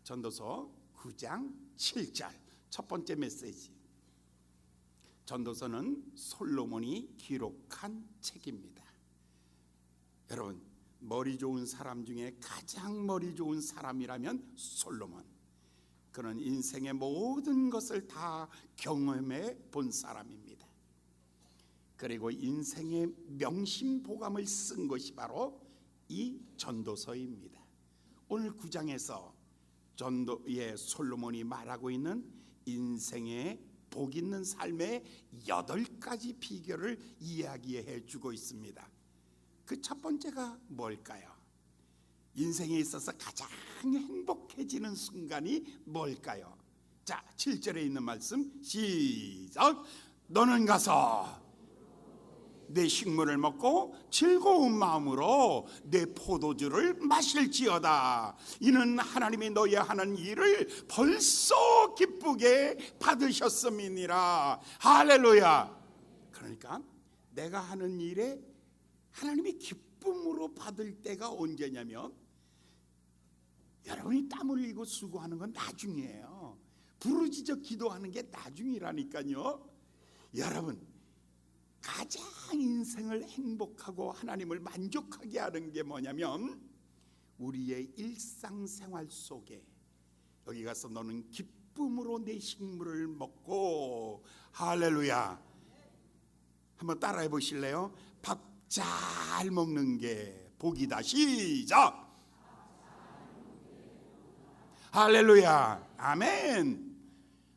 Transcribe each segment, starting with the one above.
전도서 9장 7절 첫 번째 메시지. 전도서는 솔로몬이 기록한 책입니다. 여러분, 머리 좋은 사람 중에 가장 머리 좋은 사람이라면 솔로몬. 그는 인생의 모든 것을 다 경험해 본 사람입니다. 그리고 인생의 명심보감을 쓴 것이 바로 이 전도서입니다. 오늘 9장에서 전도의 솔로몬이 말하고 있는 인생의 복 있는 삶의 8가지 비결을 이야기해 주고 있습니다. 그 첫 번째가 뭘까요? 인생에 있어서 가장 행복해지는 순간이 뭘까요? 자, 7절에 있는 말씀 시작. 너는 가서 내 식물을 먹고 즐거운 마음으로 내 포도주를 마실지어다. 이는 하나님이 너희 하는 일을 벌써 기쁘게 받으셨음이니라. 할렐루야. 그러니까 내가 하는 일에 하나님이 기쁨으로 받을 때가 언제냐면, 여러분이 땀 흘리고 수고하는 건 나중이에요. 부르짖어 기도하는 게 나중이라니까요. 여러분, 가장 인생을 행복하고 하나님을 만족하게 하는 게 뭐냐면, 우리의 일상생활 속에 여기 가서 너는 기쁨으로 내 식물을 먹고, 할렐루야. 한번 따라해 보실래요? 밥 잘 먹는 게 복이다. 시작. 할렐루야. 아멘.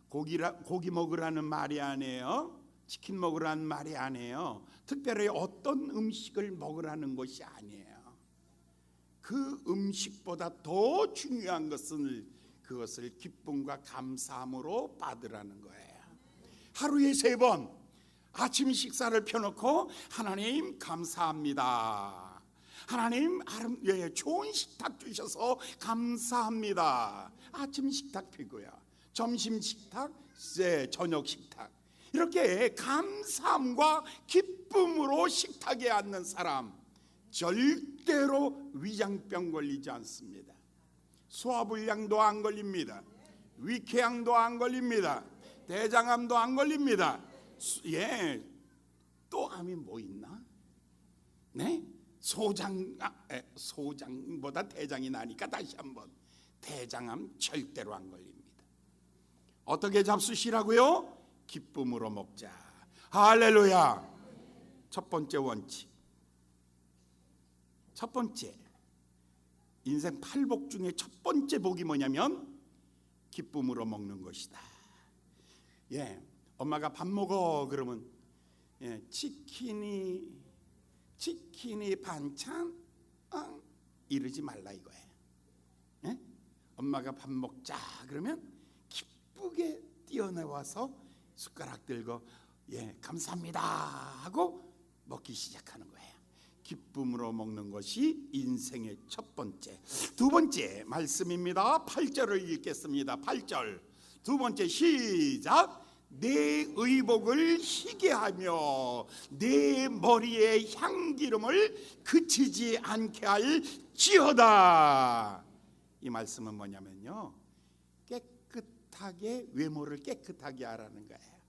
고기 먹으라는 말이 아니에요. 치킨 먹으라는 말이 아니에요. 특별히 어떤 음식을 먹으라는 것이 아니에요. 그 음식보다 더 중요한 것은 그것을 기쁨과 감사함으로 받으라는 거예요. 하루에 3번 아침 식사를 펴놓고 하나님 감사합니다. 하나님 좋은 식탁 주셔서 감사합니다. 아침 식탁 피고요, 점심 식탁, 저녁 식탁, 이렇게 감사함과 기쁨으로 식탁에 앉는 사람 절대로 위장병 걸리지 않습니다. 소화불량도 안 걸립니다. 위궤양도 안 걸립니다. 대장암도 안 걸립니다. 또 암이 뭐 있나? 네? 소장보다 대장이 나니까 다시 한번, 대장암 절대로 안 걸립니다. 어떻게 잡수시라고요? 기쁨으로 먹자. 할렐루야. 첫 번째 원칙, 첫 번째 인생 8복 중에 첫 번째 복이 뭐냐면 기쁨으로 먹는 것이다. 엄마가 밥 먹어 그러면 치킨이 반찬 이러지 말라 이거예요. 엄마가 밥 먹자 그러면 기쁘게 뛰어나와서 숟가락 들고 감사합니다 하고 먹기 시작하는 거예요. 기쁨으로 먹는 것이 인생의 첫 번째. 두 번째 말씀입니다. 8절을 읽겠습니다. 8절 두 번째 시작. 내 의복을 희게 하며 내 머리에 향기름을 그치지 않게 할지어다. 이 말씀은 뭐냐면요, 깨끗하게, 외모를 깨끗하게 하라는 거예요.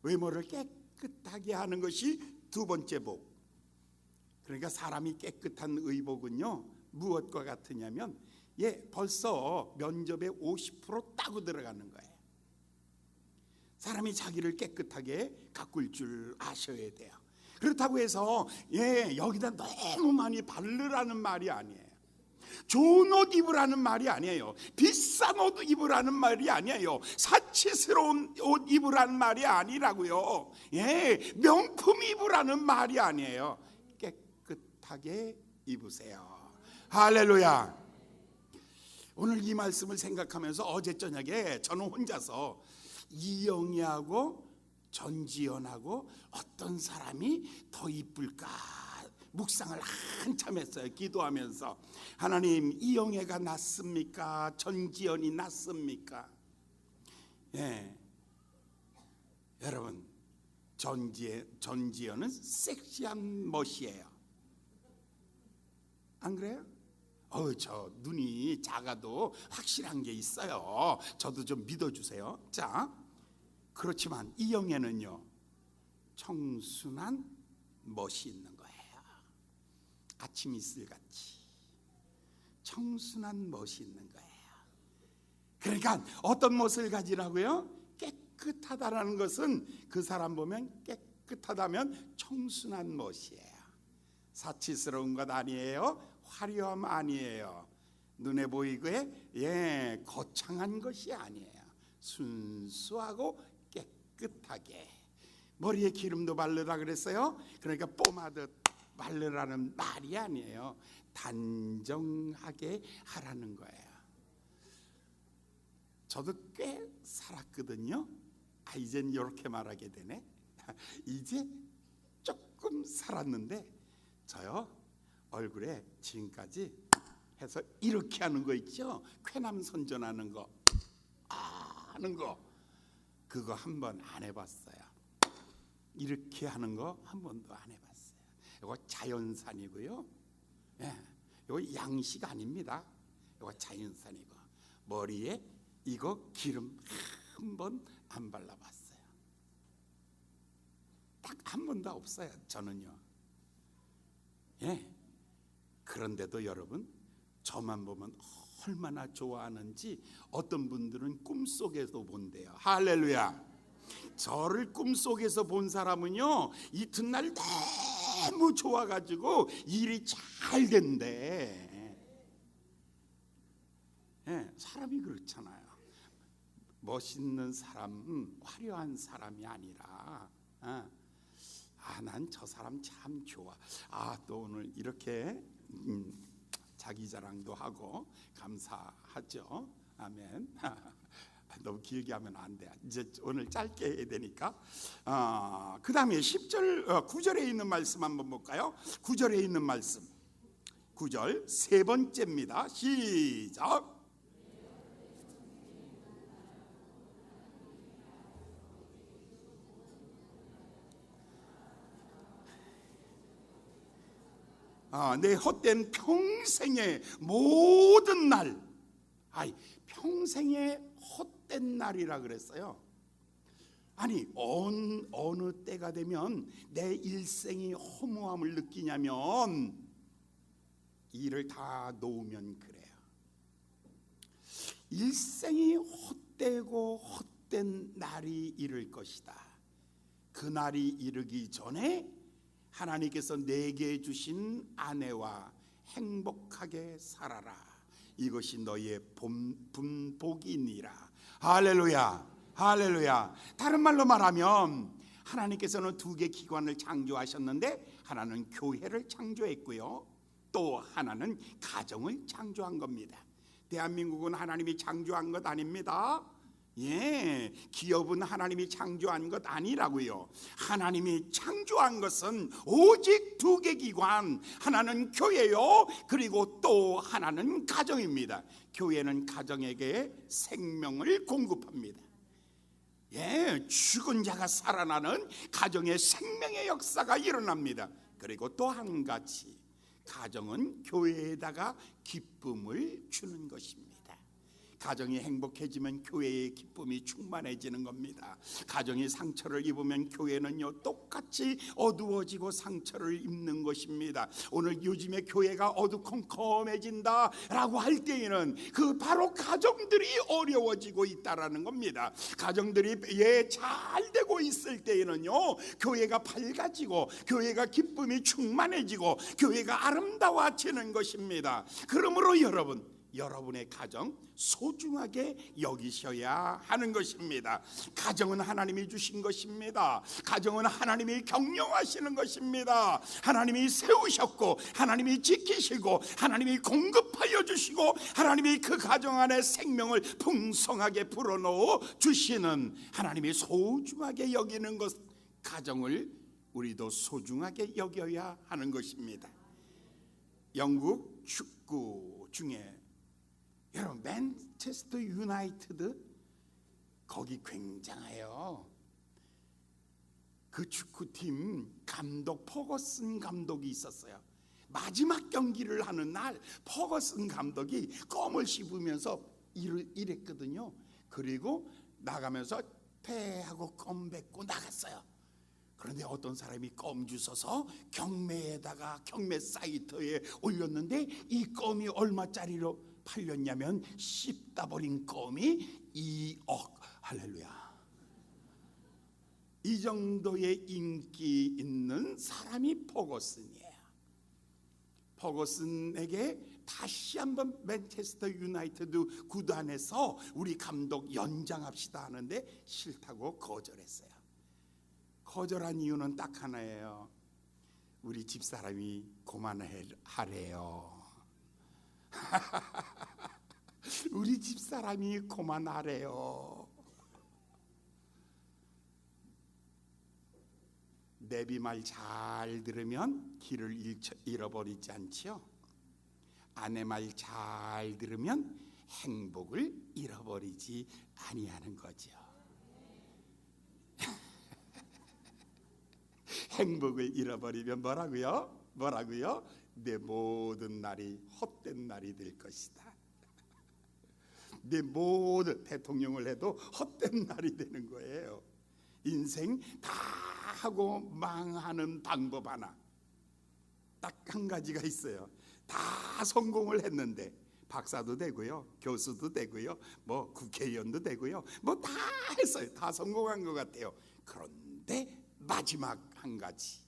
외모를 깨끗하게 하는 것이 두 번째 복. 그러니까 사람이 깨끗한 의복은요 무엇과 같으냐면 벌써 면접에 50% 따고 들어가는 거예요. 사람이 자기를 깨끗하게 가꿀 줄 아셔야 돼요. 그렇다고 해서 여기다 너무 많이 바르라는 말이 아니에요. 좋은 옷 입으라는 말이 아니에요. 비싼 옷 입으라는 말이 아니에요. 사치스러운 옷 입으라는 말이 아니라고요. 명품 입으라는 말이 아니에요. 깨끗하게 입으세요. 할렐루야. 오늘 이 말씀을 생각하면서 어제 저녁에 저는 혼자서 이영희하고 전지현하고 어떤 사람이 더 이쁠까 묵상을 한참 했어요. 기도하면서 하나님, 이영애가 낫습니까? 전지현이 낫습니까? 여러분, 전지현은 섹시한 멋이에요. 안 그래요? 저 눈이 작아도 확실한 게 있어요. 저도 좀 믿어주세요. 자, 그렇지만 이 영에는요, 청순한 멋이 있는 거예요. 아침 이슬같이 청순한 멋이 있는 거예요. 그러니까 어떤 멋을 가지라고요? 깨끗하다라는 것은 그 사람 보면 깨끗하다면 청순한 멋이에요. 사치스러운 것 아니에요. 화려함 아니에요. 눈에 보이게 거창한 것이 아니에요. 순수하고 깨끗하게. 머리에 기름도 바르라 그랬어요. 그러니까 뽀마듯 바르라는 말이 아니에요. 단정하게 하라는 거예요. 저도 꽤 살았거든요. 이젠 이렇게 말하게 되네. 이제 조금 살았는데 저요, 얼굴에 지금까지 해서 이렇게 하는 거 있죠. 쾌남 선전하는 거, 하는 거, 그거 한 번 안 해봤어요. 이렇게 하는 거 한 번도 안 해봤어요. 이거 자연산이고요. 이거 양식 아닙니다. 이거 자연산이고, 머리에 이거 기름 한 번 안 발라봤어요. 딱 한 번도 없어요. 저는요. 그런데도 여러분, 저만 보면 얼마나 좋아하는지 어떤 분들은 꿈속에서 본대요. 할렐루야. 저를 꿈속에서 본 사람은요, 이튿날 너무 좋아가지고 일이 잘 된대. 사람이 그렇잖아요. 멋있는 사람은 화려한 사람이 아니라 난 저 사람 참 좋아. 또 오늘 이렇게 자기 자랑도 하고 감사하죠. 아멘. 너무 길게 하면 안 돼. 이제 오늘 짧게 해야 되니까. 그 다음에 10절, 9절에 있는 말씀 한번 볼까요? 9절에 있는 말씀. 9절 세 번째입니다. 시작. 내 헛된 평생의 모든 날, 평생의 헛된 날이라 그랬어요. 아니, 어느 때가 되면 내 일생이 허무함을 느끼냐면 일을 다 놓으면 그래요. 일생이 헛되고 헛된 날이 이를 것이다. 그 날이 이르기 전에 하나님께서 내게 주신 아내와 행복하게 살아라. 이것이 너의 분복이니라. 할렐루야, 할렐루야. 다른 말로 말하면 하나님께서는 두 개 기관을 창조하셨는데, 하나는 교회를 창조했고요, 또 하나는 가정을 창조한 겁니다. 대한민국은 하나님이 창조한 것 아닙니다. 기업은 하나님이 창조한 것 아니라고요. 하나님이 창조한 것은 오직 두 개 기관, 하나는 교회요, 그리고 또 하나는 가정입니다. 교회는 가정에게 생명을 공급합니다. 죽은 자가 살아나는 가정의 생명의 역사가 일어납니다. 그리고 또 한 가지, 가정은 교회에다가 기쁨을 주는 것입니다. 가정이 행복해지면 교회의 기쁨이 충만해지는 겁니다. 가정이 상처를 입으면 교회는요, 똑같이 어두워지고 상처를 입는 것입니다. 오늘 요즘에 교회가 어두컴컴해진다 라고 할 때에는 그 바로 가정들이 어려워지고 있다라는 겁니다. 가정들이 잘 되고 있을 때에는요, 교회가 밝아지고 교회가 기쁨이 충만해지고 교회가 아름다워지는 것입니다. 그러므로 여러분의 가정 소중하게 여기셔야 하는 것입니다. 가정은 하나님이 주신 것입니다. 가정은 하나님이 경영하시는 것입니다. 하나님이 세우셨고, 하나님이 지키시고, 하나님이 공급하여 주시고, 하나님이 그 가정 안에 생명을 풍성하게 불어넣어 주시는, 하나님이 소중하게 여기는 것, 가정을 우리도 소중하게 여겨야 하는 것입니다. 영국 축구 중에 여러분, 맨체스터 유나이티드 거기 굉장해요. 그 축구팀 감독, 퍼거슨 감독이 있었어요. 마지막 경기를 하는 날 퍼거슨 감독이 껌을 씹으면서 이랬거든요. 그리고 나가면서 퇴하고 껌 뱉고 나갔어요. 그런데 어떤 사람이 껌 주워서 경매에다가 경매 사이트에 올렸는데 이 껌이 얼마짜리로 팔렸냐면 씹다 버린 껌이 2억. 할렐루야. 이 정도의 인기 있는 사람이 퍼거슨이에요. 퍼거슨에게 다시 한번 맨체스터 유나이티드 구단에서 우리 감독 연장합시다 하는데 싫다고 거절했어요. 거절한 이유는 딱 하나예요. 우리 집사람이 그만하래요. 우리 집사람이 그만하래요. 내비 말 잘 들으면 길을 잃어버리지 않지요. 아내 말 잘 들으면 행복을 잃어버리지 아니하는 거죠. 행복을 잃어버리면 뭐라고요? 내 모든 날이 헛된 날이 될 것이다. 내 모든 대통령을 해도 헛된 날이 되는 거예요. 인생 다 하고 망하는 방법 하나, 딱 한 가지가 있어요. 다 성공을 했는데 박사도 되고요, 교수도 되고요, 뭐 국회의원도 되고요, 뭐 다 했어요. 다 성공한 것 같아요. 그런데 마지막 한 가지,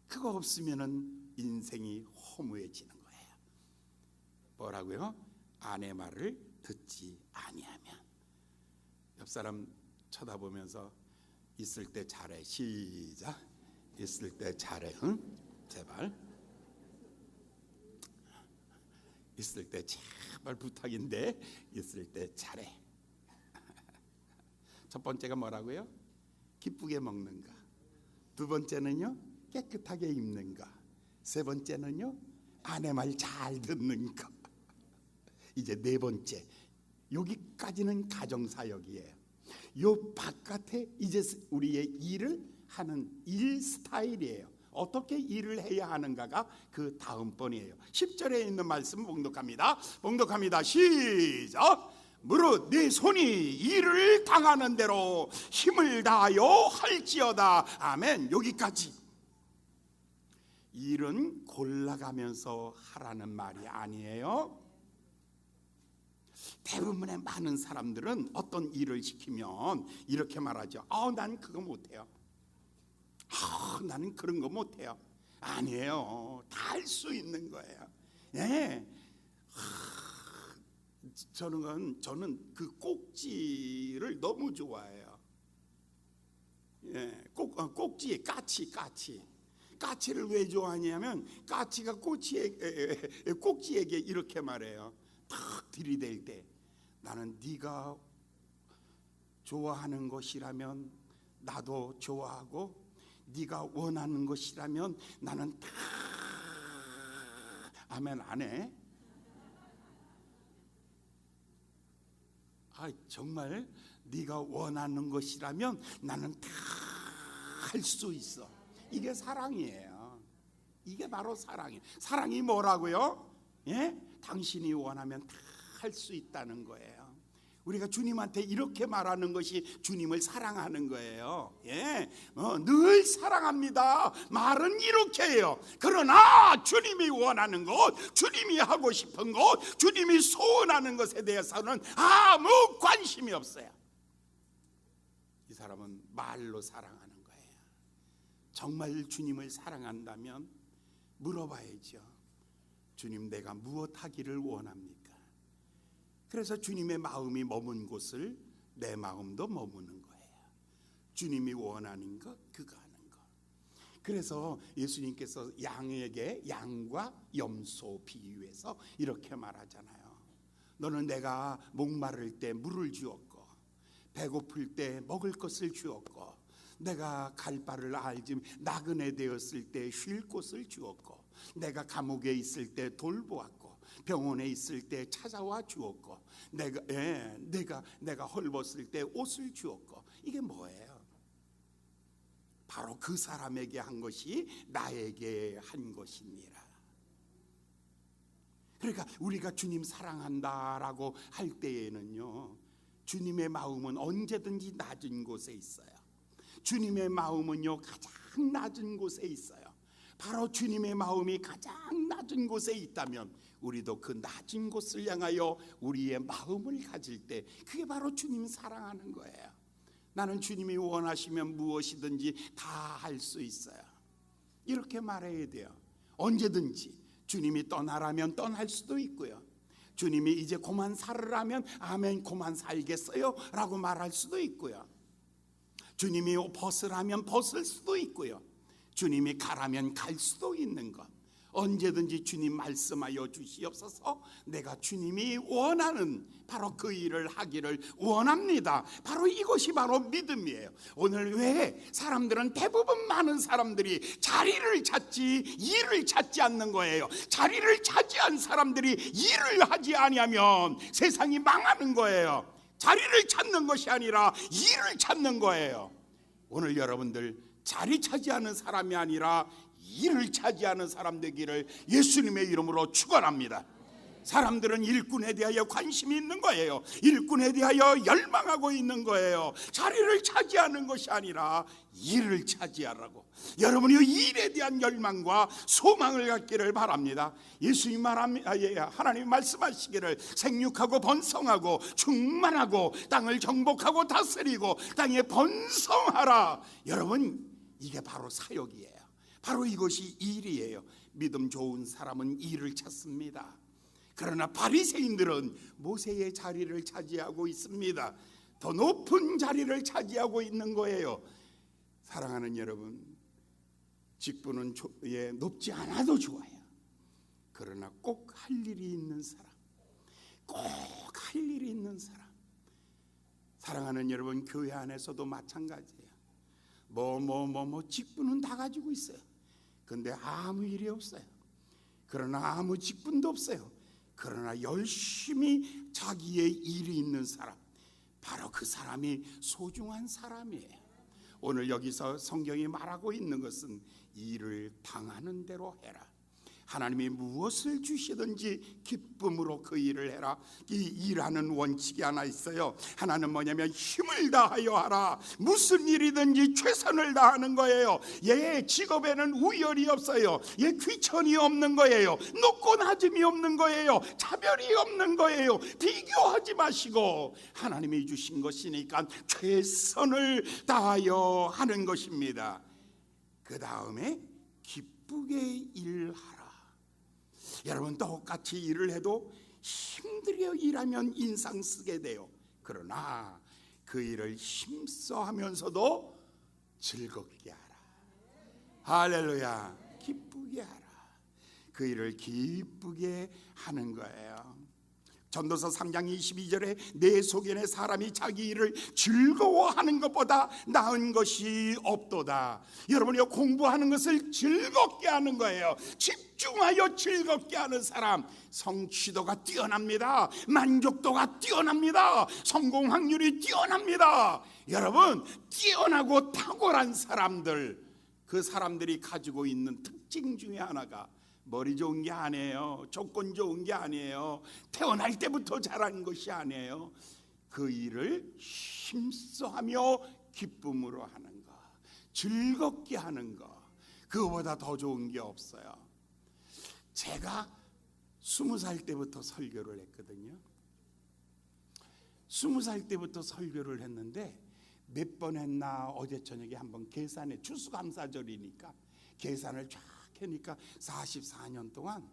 그거 없으면은 인생이 허무해지는 거예요. 뭐라고요? 아내 말을 듣지 아니하면. 옆 사람 쳐다보면서 있을 때 잘해. 시작. 있을 때 잘해. 응? 제발. 있을 때 제발 부탁인데 있을 때 잘해. 첫 번째가 뭐라고요? 기쁘게 먹는가. 두 번째는요, 깨끗하게 입는가. 세 번째는요, 아내 말 잘 듣는 거. 이제 네 번째, 여기까지는 가정사역이에요. 요 바깥에 이제 우리의 일을 하는 일 스타일이에요. 어떻게 일을 해야 하는가가 그 다음번이에요. 10절에 있는 말씀 봉독합니다. 시작. 무릇 네 손이 일을 당하는 대로 힘을 다하여 할지어다. 아멘. 여기까지. 일은 골라가면서 하라는 말이 아니에요. 대부분의 많은 사람들은 어떤 일을 시키면 이렇게 말하죠. 난 그거 못해요. 나는 그런 거 못해요. 아니에요. 다 할 수 있는 거예요. 예. 저는 그 꼭지를 너무 좋아해요. 예. 꼭지, 까치를 왜 좋아하냐면 까치가 꼭지에게 이렇게 말해요. 탁 들이댈 때, 나는 네가 좋아하는 것이라면 나도 좋아하고, 네가 원하는 것이라면 나는 다. 아멘. 안 해? 정말 네가 원하는 것이라면 나는 다 할 수 있어. 이게 사랑이에요. 이게 바로 사랑이에요. 사랑이 뭐라고요? 예? 당신이 원하면 다 할 수 있다는 거예요. 우리가 주님한테 이렇게 말하는 것이 주님을 사랑하는 거예요. 예, 늘 사랑합니다. 말은 이렇게 해요. 그러나 주님이 원하는 것, 주님이 하고 싶은 것, 주님이 소원하는 것에 대해서는 아무 관심이 없어요. 이 사람은 말로 사랑하는 거예요. 정말 주님을 사랑한다면 물어봐야죠. 주님, 내가 무엇 하기를 원합니까? 그래서 주님의 마음이 머문 곳을 내 마음도 머무는 거예요. 주님이 원하는 것, 그거 하는 것. 그래서 예수님께서 양에게 양과 염소 비유해서 이렇게 말하잖아요. 너는 내가 목마를 때 물을 주었고, 배고플 때 먹을 것을 주었고, 내가 갈 바를 알지 나그네 되었을 때 쉴 곳을 주었고, 내가 감옥에 있을 때 돌보았고, 병원에 있을 때 찾아와 주었고, 내가 헐벗을 때 옷을 주었고. 이게 뭐예요? 바로 그 사람에게 한 것이 나에게 한 것이니라. 그러니까 우리가 주님 사랑한다라고 할 때에는요, 주님의 마음은 언제든지 낮은 곳에 있어요. 주님의 마음은요, 가장 낮은 곳에 있어요. 바로 주님의 마음이 가장 낮은 곳에 있다면 우리도 그 낮은 곳을 향하여 우리의 마음을 가질 때 그게 바로 주님 사랑하는 거예요. 나는 주님이 원하시면 무엇이든지 다 할 수 있어요. 이렇게 말해야 돼요. 언제든지 주님이 떠나라면 떠날 수도 있고요, 주님이 이제 그만 살으라면 아멘 그만 살겠어요 라고 말할 수도 있고요, 주님이 벗으라면 벗을 수도 있고요, 주님이 가라면 갈 수도 있는 것, 언제든지 주님 말씀하여 주시옵소서. 내가 주님이 원하는 바로 그 일을 하기를 원합니다. 바로 이것이 바로 믿음이에요. 오늘 왜 사람들은, 대부분 많은 사람들이 자리를 찾지 일을 찾지 않는 거예요. 자리를 차지한 사람들이 일을 하지 아니하면 세상이 망하는 거예요. 자리를 찾는 것이 아니라 일을 찾는 거예요. 오늘 여러분들 자리 차지하는 사람이 아니라 일을 차지하는 사람 되기를 예수님의 이름으로 축원합니다. 사람들은 일꾼에 대하여 관심이 있는 거예요. 일꾼에 대하여 열망하고 있는 거예요. 자리를 차지하는 것이 아니라 일을 차지하라고. 여러분이 일에 대한 열망과 소망을 갖기를 바랍니다. 예수님 하나님 말씀하시기를 생육하고 번성하고 충만하고 땅을 정복하고 다스리고 땅에 번성하라. 여러분, 이게 바로 사역이에요. 바로 이것이 일이에요. 믿음 좋은 사람은 일을 찾습니다. 그러나 바리새인들은 모세의 자리를 차지하고 있습니다. 더 높은 자리를 차지하고 있는 거예요. 사랑하는 여러분, 직분은 높지 않아도 좋아요. 그러나 꼭 할 일이 있는 사람, 꼭 할 일이 있는 사람. 사랑하는 여러분, 교회 안에서도 마찬가지예요. 직분은 다 가지고 있어요. 근데 아무 일이 없어요. 그러나 아무 직분도 없어요. 그러나 열심히 자기의 일이 있는 사람, 바로 그 사람이 소중한 사람이에요. 오늘 여기서 성경이 말하고 있는 것은 일을 당하는 대로 해라. 하나님이 무엇을 주시든지 기쁨으로 그 일을 해라. 이 일하는 원칙이 하나 있어요. 하나는 뭐냐면 힘을 다하여 하라. 무슨 일이든지 최선을 다하는 거예요. 얘 직업에는 우열이 없어요. 얘 귀천이 없는 거예요. 높고 낮음이 없는 거예요. 차별이 없는 거예요. 비교하지 마시고 하나님이 주신 것이니까 최선을 다하여 하는 것입니다. 그 다음에 기쁘게 일하라. 여러분, 똑같이 일을 해도 힘들여 일하면 인상 쓰게 돼요. 그러나 그 일을 힘써 하면서도 즐겁게 하라. 할렐루야. 기쁘게 하라. 그 일을 기쁘게 하는 거예요. 전도서 3장 22절에 내 속에 사람이 자기 일을 즐거워하는 것보다 나은 것이 없도다. 여러분이 공부하는 것을 즐겁게 하는 거예요. 집중하여 즐겁게 하는 사람, 성취도가 뛰어납니다. 만족도가 뛰어납니다. 성공 확률이 뛰어납니다. 여러분, 뛰어나고 탁월한 사람들, 그 사람들이 가지고 있는 특징 중에 하나가 머리 좋은 게 아니에요. 조건 좋은 게 아니에요. 태어날 때부터 잘한 것이 아니에요. 그 일을 힘써하며 기쁨으로 하는 것, 즐겁게 하는 것, 그거보다 더 좋은 게 없어요. 제가 20살 때부터 설교를 했거든요. 20살 때부터 설교를 했는데 몇 번 했나, 어제 저녁에 한번 계산해, 추수감사절이니까 계산을 쫙 하니까 44년 동안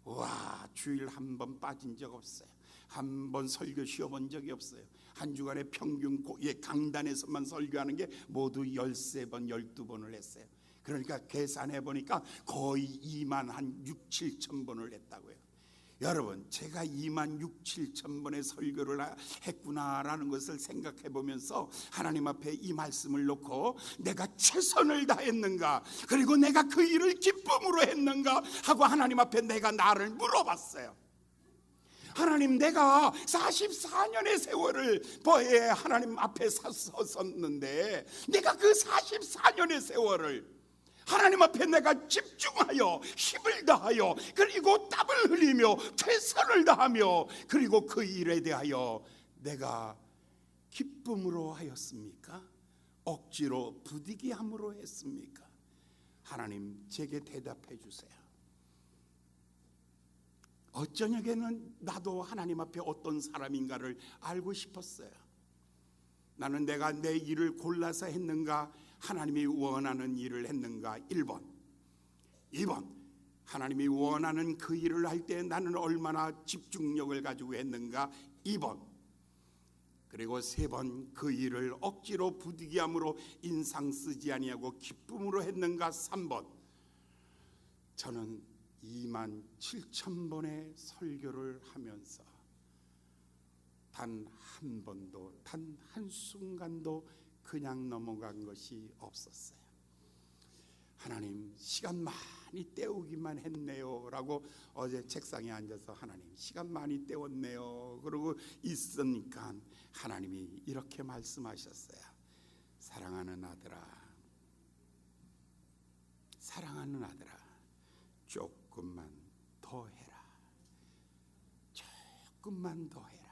와, 주일 한 번 빠진 적 없어요. 한 번 설교 쉬어본 적이 없어요. 한 주간에 평균 강단에서만 설교하는 게 모두 13번 12번을 했어요. 그러니까 계산해 보니까 거의 2만 한 6, 7천 번을 했다고요. 여러분, 제가 2만 6, 7천 번의 설교를 했구나라는 것을 생각해 보면서 하나님 앞에 이 말씀을 놓고 내가 최선을 다했는가, 그리고 내가 그 일을 기쁨으로 했는가 하고 하나님 앞에 내가 나를 물어봤어요. 하나님, 내가 44년의 세월을 하나님 앞에 섰었는데 내가 그 44년의 세월을 하나님 앞에 내가 집중하여 힘을 다하여 그리고 땀을 흘리며 최선을 다하며 그리고 그 일에 대하여 내가 기쁨으로 하였습니까? 억지로 부득이함으로 했습니까? 하나님 제게 대답해 주세요. 어쩌냐게는 나도 하나님 앞에 어떤 사람인가를 알고 싶었어요. 나는 내가 내 일을 골라서 했는가, 하나님이 원하는 일을 했는가? 1번. 2번, 하나님이 원하는 그 일을 할 때 나는 얼마나 집중력을 가지고 했는가? 2번. 그리고 3번, 그 일을 억지로 부득이함으로 인상 쓰지 아니하고 기쁨으로 했는가? 3번. 저는 27,000번의 설교를 하면서 단 한 번도, 단 한순간도 그냥 넘어간 것이 없었어요. 하나님 시간 많이 때우기만 했네요 라고 어제 책상에 앉아서 하나님 시간 많이 때웠네요 그러고 있으니까 하나님이 이렇게 말씀하셨어요. 사랑하는 아들아, 사랑하는 아들아, 조금만 더 해라. 조금만 더 해라.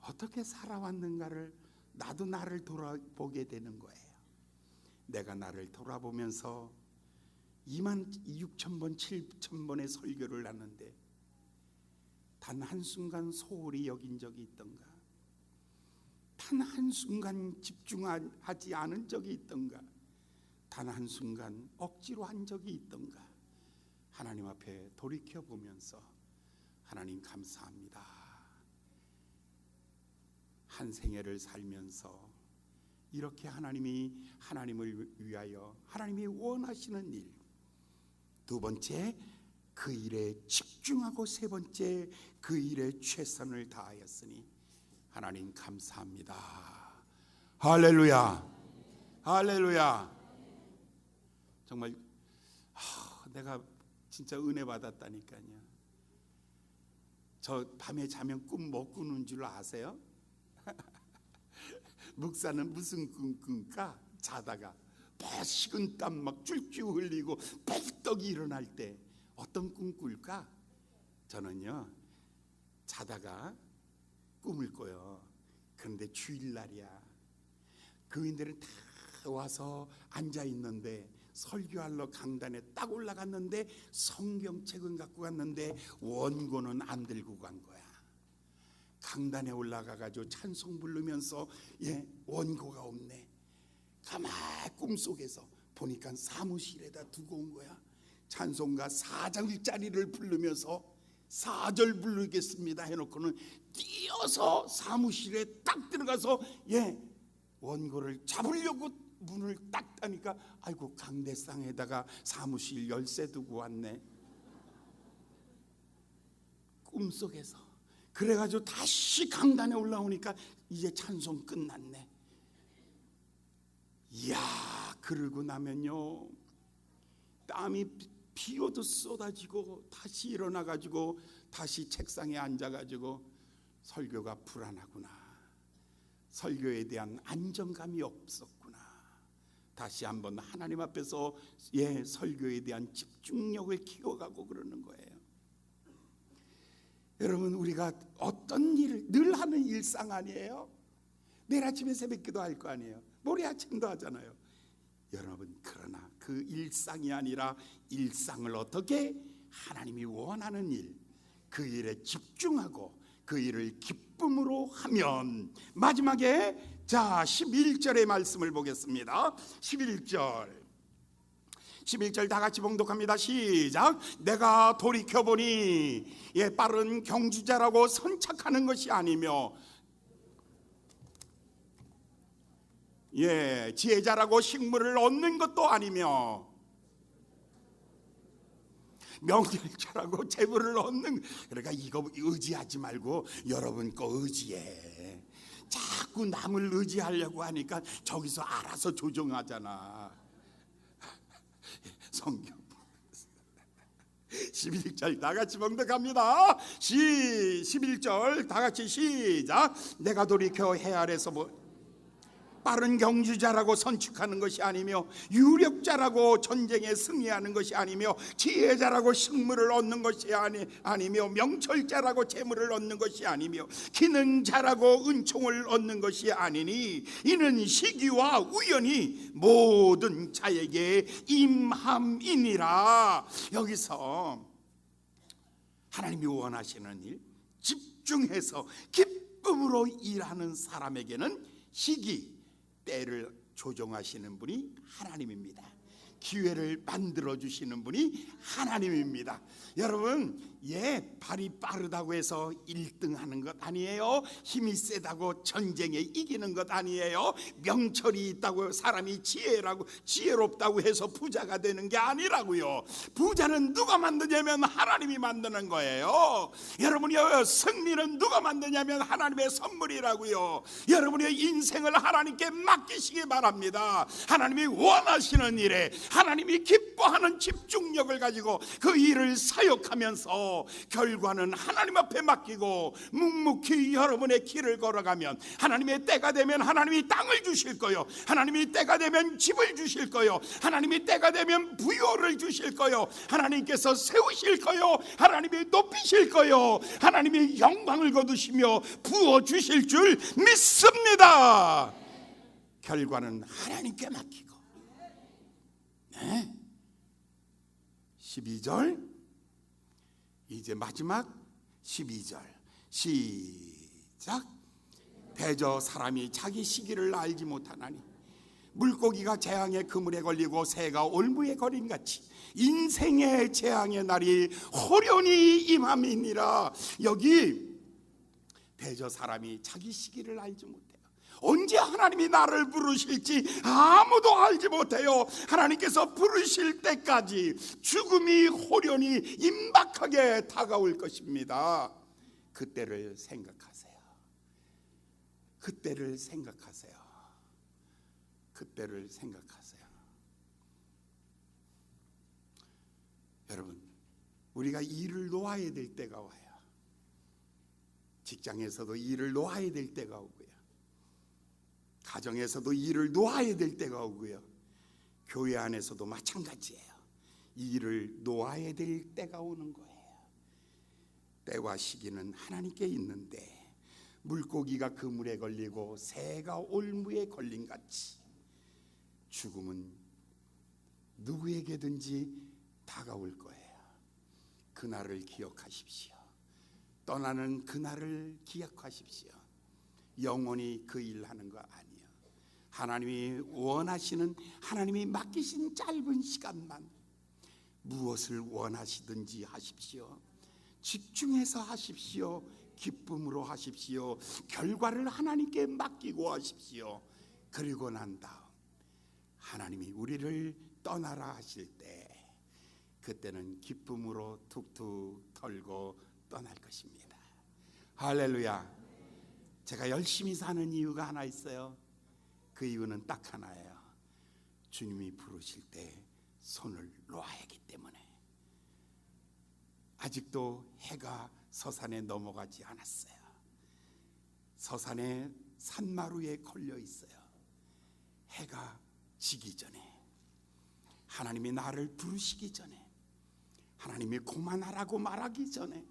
어떻게 살아왔는가를 나도 나를 돌아보게 되는 거예요. 내가 나를 돌아보면서 26,000번, 7,000번의 설교를 하는데 단 한순간 소홀히 여긴 적이 있던가? 단 한순간 집중하지 않은 적이 있던가? 단 한순간 억지로 한 적이 있던가? 하나님 앞에 돌이켜보면서 하나님 감사합니다. 한 생애를 살면서 이렇게 하나님을 위하여 하나님이 원하시는 일, 2번째 그 일에 집중하고 3번째 그 일에 최선을 다하였으니 하나님 감사합니다. 할렐루야, 할렐루야. 정말 내가 진짜 은혜 받았다니까요. 저 밤에 자면 꿈 못 꾸는 줄 아세요? 목사는 무슨 꿈 꿀까? 자다가 식은 땀 막 줄줄 흘리고 벌떡 일어날 때 어떤 꿈 꿀까? 저는요 자다가 꿈을 꿔요. 그런데 주일날이야. 교인들은 다 와서 앉아 있는데 설교하러 강단에 딱 올라갔는데 성경책은 갖고 갔는데 원고는 안 들고 간 거야. 강단에 올라가가지고 찬송 부르면서 원고가 없네. 가만히 꿈속에서 보니까 사무실에다 두고 온 거야. 찬송가 4절짜리를 부르면서 4절 부르겠습니다 해놓고는 뛰어서 사무실에 딱 들어가서 원고를 잡으려고 문을 딱 따니까 아이고 강대상에다가 사무실 열쇠 두고 왔네. 꿈속에서. 그래가지고 다시 강단에 올라오니까 이제 찬송 끝났네. 이야, 그러고 나면요 땀이 피어도 쏟아지고 다시 일어나가지고 다시 책상에 앉아가지고 설교가 불안하구나, 설교에 대한 안정감이 없었구나. 다시 한번 하나님 앞에서 설교에 대한 집중력을 키워가고 그러는 거예요. 여러분, 우리가 어떤 일을 늘 하는 일상 아니에요? 내일 아침에 새벽기도 할 거 아니에요? 모레 아침도 하잖아요. 여러분, 그러나 그 일상이 아니라 일상을 어떻게 하나님이 원하는 일, 그 일에 집중하고 그 일을 기쁨으로 하면, 마지막에 11절의 말씀을 보겠습니다. 11절 다 같이 봉독합니다. 시작. 내가 돌이켜보니 빠른 경주자라고 선착하는 것이 아니며 지혜자라고 식물을 얻는 것도 아니며 명철자라고 재물을 얻는. 그러니까 이거 의지하지 말고 여러분 거 의지해. 자꾸 남을 의지하려고 하니까 저기서 알아서 조정하잖아. 성경 11절 다 같이 봉독합니다. 11절 다 같이 시작. 내가 돌이켜 해 아래서 빠른 경주자라고 선축하는 것이 아니며, 유력자라고 전쟁에 승리하는 것이 아니며, 지혜자라고 식물을 얻는 것이 아니며, 명철자라고 재물을 얻는 것이 아니며, 기능자라고 은총을 얻는 것이 아니니, 이는 시기와 우연히 모든 자에게 임함이니라. 여기서 하나님이 원하시는 일, 집중해서 기쁨으로 일하는 사람에게는 시기, 때를 조정하시는 분이 하나님입니다. 기회를 만들어 주시는 분이 하나님입니다. 여러분, 발이 빠르다고 해서 1등 하는 것 아니에요. 힘이 세다고 전쟁에 이기는 것 아니에요. 명철이 있다고 사람이 지혜롭다고 해서 부자가 되는 게 아니라고요. 부자는 누가 만드냐면 하나님이 만드는 거예요. 여러분이요, 승리는 누가 만드냐면 하나님의 선물이라고요. 여러분의 인생을 하나님께 맡기시기 바랍니다. 하나님이 원하시는 일에 하나님이 기뻐하는 집중력을 가지고 그 일을 사역하면서 결과는 하나님 앞에 맡기고 묵묵히 여러분의 길을 걸어가면, 하나님의 때가 되면 하나님이 땅을 주실 거요, 하나님이 때가 되면 집을 주실 거요, 하나님이 때가 되면 부요를 주실 거요, 하나님께서 세우실 거요, 하나님이 높이실 거요, 하나님이 영광을 거두시며 부어 주실 줄 믿습니다. 결과는 하나님께 맡기고. 12절, 이제 마지막 12절 시작. 대저 사람이 자기 시기를 알지 못하나니, 물고기가 재앙의 그물에 걸리고 새가 올무에 걸린 같이 인생의 재앙의 날이 호련히 임함이니라. 여기 대저 사람이 자기 시기를 알지 못해요. 언제 하나님이 나를 부르실지 아무도 알지 못해요. 하나님께서 부르실 때까지 죽음이 호련히 임박하게 다가올 것입니다. 그때를 생각하세요. 그때를 생각하세요. 그때를 생각하세요. 여러분, 우리가 일을 놓아야 될 때가 와요. 직장에서도 일을 놓아야 될 때가 오고요, 가정에서도 일을 놓아야 될 때가 오고요, 교회 안에서도 마찬가지예요. 일을 놓아야 될 때가 오는 거예요. 때와 시기는 하나님께 있는데, 물고기가 그물에 걸리고 새가 올무에 걸린 같이 죽음은 누구에게든지 다가올 거예요. 그날을 기억하십시오. 떠나는 그날을 기억하십시오. 영원히 그 일 하는 거 아니에요. 하나님이 원하시는, 하나님이 맡기신 짧은 시간만 무엇을 원하시든지 하십시오. 집중해서 하십시오. 기쁨으로 하십시오. 결과를 하나님께 맡기고 하십시오. 그리고 난 다음 하나님이 우리를 떠나라 하실 때, 그때는 기쁨으로 툭툭 털고 떠날 것입니다. 할렐루야. 제가 열심히 사는 이유가 하나 있어요. 그 이유는 딱 하나예요. 주님이 부르실 때 손을 놓아야 하기 때문에. 아직도 해가 서산에 넘어가지 않았어요. 서산에 산마루에 걸려 있어요. 해가 지기 전에, 하나님이 나를 부르시기 전에, 하나님이 그만하라고 말하기 전에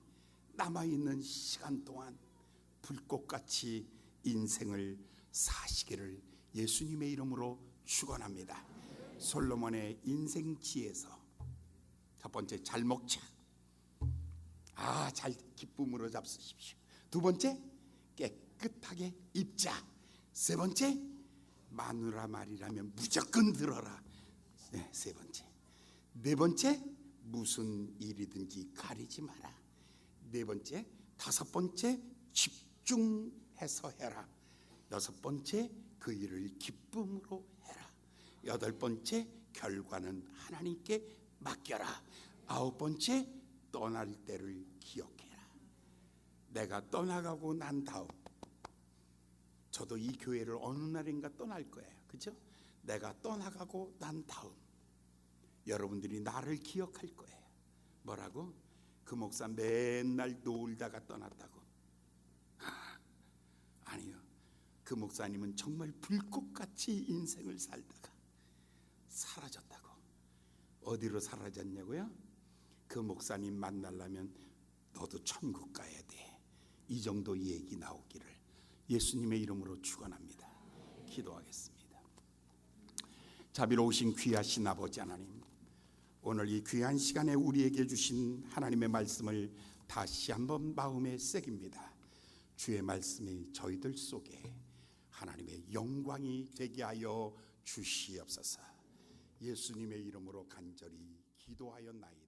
남아있는 시간 동안 불꽃같이 인생을 사시기를 예수님의 이름으로 축원합니다. 솔로몬의 인생지에서 첫 번째, 잘 먹자. 잘 기쁨으로 잡수십시오. 두 번째, 깨끗하게 입자. 세 번째, 마누라 말이라면 무조건 들어라. 세 번째. 네 번째, 무슨 일이든지 가리지 마라. 네 번째. 다섯 번째, 집중해서 해라. 여섯 번째, 그 일을 기쁨으로 해라. 여덟 번째, 결과는 하나님께 맡겨라. 아홉 번째, 떠날 때를 기억해라. 내가 떠나가고 난 다음, 저도 이 교회를 어느 날인가 떠날 거예요. 그죠? 내가 떠나가고 난 다음 여러분들이 나를 기억할 거예요. 뭐라고? 그 목사 맨날 놀다가 떠났다고. 아니요. 그 목사님은 정말 불꽃 천국같이 인생을 살다가 사라졌다고. 어디로 사라졌냐고요? 그 목사님 만나려면 너도 천국 가야 돼. 이 정도 얘기 나오기를 예수님의 이름으로 축원합니다. 기도하겠습니다. 자비로우신 귀하신 아버지 하나님, 오늘 이 귀한 시간에 우리에게 주신 하나님의 말씀을 다시 한번 마음에 새깁니다. 주의 말씀이 저희들 속에 하나님의 영광이 되게 하여 주시옵소서. 예수님의 이름으로 간절히 기도하였나이다.